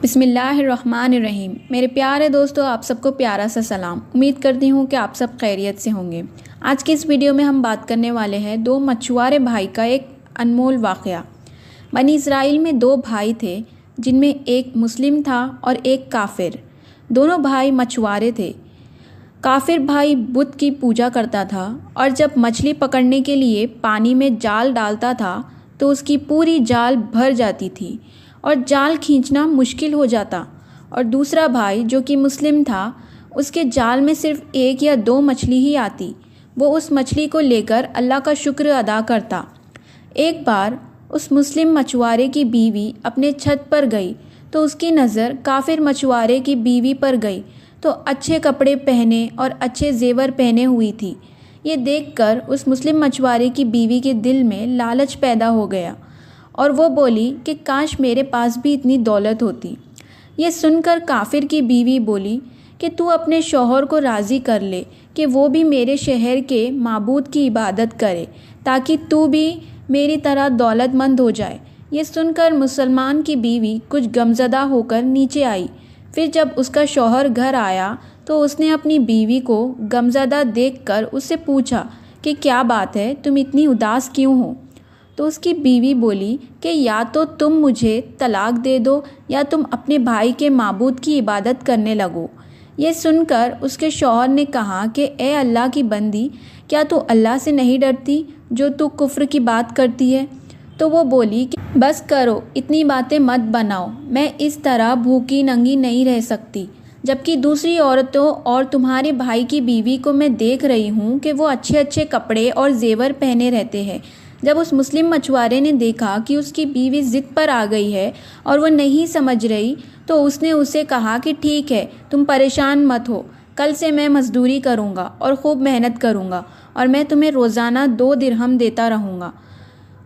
बिस्मिल्लाहिर्रहमानिर्रहीम। मेरे प्यारे दोस्तों, आप सबको प्यारा सा सलाम। उम्मीद करती हूँ कि आप सब खैरियत से होंगे। आज की इस वीडियो में हम बात करने वाले हैं दो मछुआरे भाई का एक अनमोल वाक़या। बनी इसराइल में दो भाई थे, जिनमें एक मुस्लिम था और एक काफिर। दोनों भाई मछुआरे थे। काफिर भाई बुत की पूजा करता था और जब मछली पकड़ने के लिए पानी में जाल डालता था तो उसकी पूरी जाल भर जाती थी और जाल खींचना मुश्किल हो जाता। और दूसरा भाई जो कि मुस्लिम था, उसके जाल में सिर्फ एक या दो मछली ही आती। वो उस मछली को लेकर अल्लाह का शुक्र अदा करता। एक बार उस मुस्लिम मछुआरे की बीवी अपने छत पर गई तो उसकी नज़र काफिर मछुआरे की बीवी पर गई तो अच्छे कपड़े पहने और अच्छे जेवर पहने हुई थी। ये देखकर उस मुस्लिम मछुआरे की बीवी के दिल में लालच पैदा हो गया और वो बोली कि काश मेरे पास भी इतनी दौलत होती। ये सुनकर काफिर की बीवी बोली कि तू अपने शौहर को राज़ी कर ले कि वो भी मेरे शहर के माबूद की इबादत करे ताकि तू भी मेरी तरह दौलतमंद हो जाए। ये सुनकर मुसलमान की बीवी कुछ गमज़दा होकर नीचे आई। फिर जब उसका शौहर घर आया तो उसने अपनी बीवी को गमज़दा देखकर उससे पूछा कि क्या बात है, तुम इतनी उदास क्यों हो? तो उसकी बीवी बोली कि या तो तुम मुझे तलाक दे दो या तुम अपने भाई के माबूद की इबादत करने लगो। ये सुनकर उसके शौहर ने कहा कि ए अल्लाह की बंदी, क्या तू अल्लाह से नहीं डरती जो तू कुफ्र की बात करती है? तो वो बोली कि बस करो, इतनी बातें मत बनाओ, मैं इस तरह भूखी नंगी नहीं रह सकती। जबकि दूसरी औरतों और तुम्हारे भाई की बीवी को मैं देख रही हूँ कि वो अच्छे अच्छे कपड़े और जेवर पहने रहते हैं। जब उस मुस्लिम मछुआरे ने देखा कि उसकी बीवी ज़िद पर आ गई है और वो नहीं समझ रही तो उसने उसे कहा कि ठीक है, तुम परेशान मत हो, कल से मैं मज़दूरी करूँगा और खूब मेहनत करूँगा और मैं तुम्हें रोज़ाना 2 दिरहम देता रहूँगा।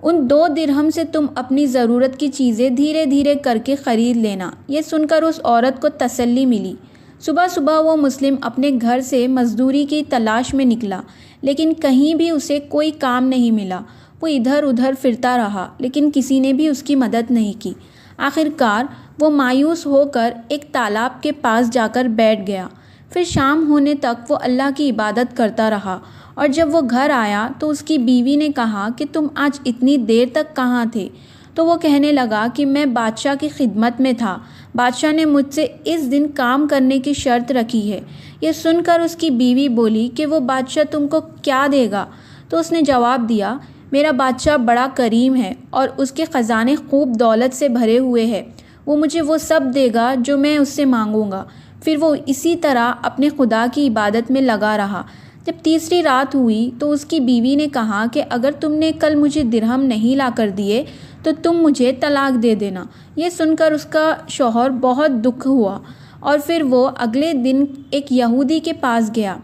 उन 2 दिरहम से तुम अपनी ज़रूरत की चीज़ें धीरे धीरे करके ख़रीद लेना। ये सुनकर उस औरत को तसल्ली मिली। सुबह सुबह वो मुस्लिम अपने घर से मज़दूरी की तलाश में निकला, लेकिन कहीं भी उसे कोई काम नहीं मिला। वो इधर उधर फिरता रहा, लेकिन किसी ने भी उसकी मदद नहीं की। आखिरकार वो मायूस होकर एक तालाब के पास जाकर बैठ गया। फिर शाम होने तक वो अल्लाह की इबादत करता रहा और जब वो घर आया तो उसकी बीवी ने कहा कि तुम आज इतनी देर तक कहाँ थे? तो वो कहने लगा कि मैं बादशाह की खिदमत में था। बादशाह ने मुझसे इस दिन काम करने की शर्त रखी है। ये सुनकर उसकी बीवी बोली कि वो बादशाह तुमको क्या देगा? तो उसने जवाब दिया, मेरा बादशाह बड़ा करीम है और उसके ख़जाने खूब दौलत से भरे हुए हैं। वो मुझे वो सब देगा जो मैं उससे मांगूंगा। फिर वो इसी तरह अपने खुदा की इबादत में लगा रहा। जब तीसरी रात हुई तो उसकी बीवी ने कहा कि अगर तुमने कल मुझे दिरहम नहीं ला कर दिए तो तुम मुझे तलाक दे देना। ये सुनकर उसका शौहर बहुत दुख हुआ और फिर वो अगले दिन एक यहूदी के पास गया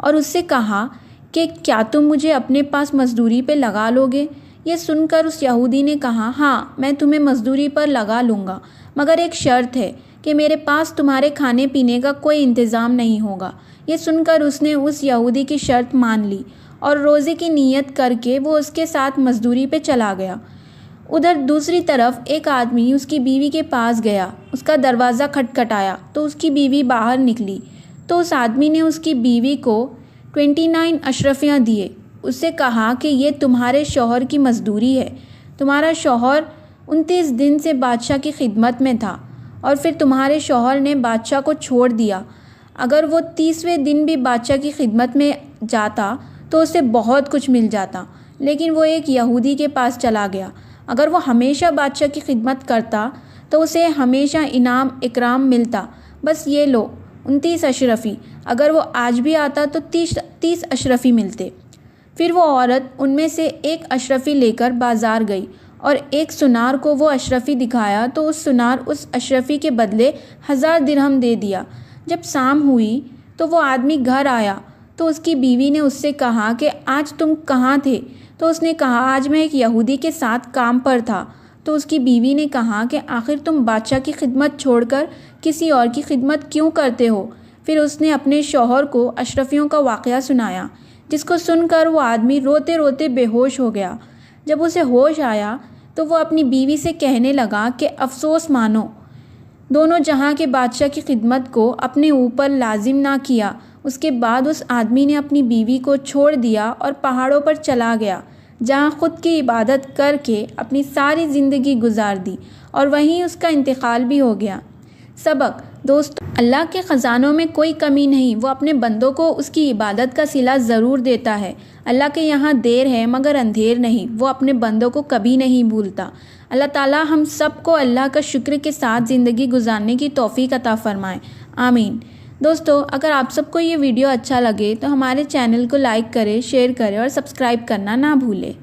और उससे कहा कि क्या तुम मुझे अपने पास मज़दूरी पे लगा लोगे? ये सुनकर उस यहूदी ने कहा, हाँ, मैं तुम्हें मज़दूरी पर लगा लूँगा, मगर एक शर्त है कि मेरे पास तुम्हारे खाने पीने का कोई इंतज़ाम नहीं होगा। ये सुनकर उसने उस यहूदी की शर्त मान ली और रोज़े की नीयत करके वो उसके साथ मज़दूरी पे चला गया। उधर दूसरी तरफ एक आदमी उसकी बीवी के पास गया। उसका दरवाज़ा खटखटाया तो उसकी बीवी बाहर निकली तो उस आदमी ने उसकी बीवी को 29 अशरफियाँ दिए। उससे कहा कि ये तुम्हारे शौहर की मज़दूरी है। तुम्हारा शौहर 29 दिन से बादशाह की खिदमत में था और फिर तुम्हारे शौहर ने बादशाह को छोड़ दिया। अगर वो 30वें दिन भी बादशाह की खिदमत में जाता तो उसे बहुत कुछ मिल जाता, लेकिन वो एक यहूदी के पास चला गया। अगर वो हमेशा बादशाह की खिदमत करता तो उसे हमेशा इनाम इकराम मिलता। बस ये लो 29 अशरफी, अगर वो आज भी आता तो 30 अशरफी मिलते। फिर वो औरत उनमें से एक अशरफी लेकर बाज़ार गई और एक सुनार को वो अशरफी दिखाया तो उस सुनार उस अशरफी के बदले 1000 दिरहम दे दिया। जब शाम हुई तो वो आदमी घर आया तो उसकी बीवी ने उससे कहा कि आज तुम कहाँ थे? तो उसने कहा, आज मैं एक यहूदी के साथ काम पर था। तो उसकी बीवी ने कहा कि आखिर तुम बादशाह की खिदमत छोड़कर किसी और की खिदमत क्यों करते हो? फिर उसने अपने शौहर को अशरफियों का वाक़या सुनाया, जिसको सुनकर वो आदमी रोते रोते बेहोश हो गया। जब उसे होश आया तो वो अपनी बीवी से कहने लगा कि अफ़सोस मानो, दोनों जहां के बादशाह की खिदमत को अपने ऊपर लाजिम ना किया। उसके बाद उस आदमी ने अपनी बीवी को छोड़ दिया और पहाड़ों पर चला गया, जहां खुद की इबादत करके अपनी सारी ज़िंदगी गुजार दी और वहीं उसका इंतकाल भी हो गया। सबक दोस्तों, अल्लाह के ख़ज़ानों में कोई कमी नहीं, वो अपने बंदों को उसकी इबादत का सिला ज़रूर देता है। अल्लाह के यहाँ देर है मगर अंधेर नहीं, वो अपने बंदों को कभी नहीं भूलता। अल्लाह ताला हम सब को अल्लाह का शुक्र के साथ ज़िंदगी गुजारने की तौफ़ीक अता फ़रमाए, आमीन। दोस्तों, अगर आप सबको ये वीडियो अच्छा लगे तो हमारे चैनल को लाइक करें, शेयर करें और सब्सक्राइब करना ना भूलें।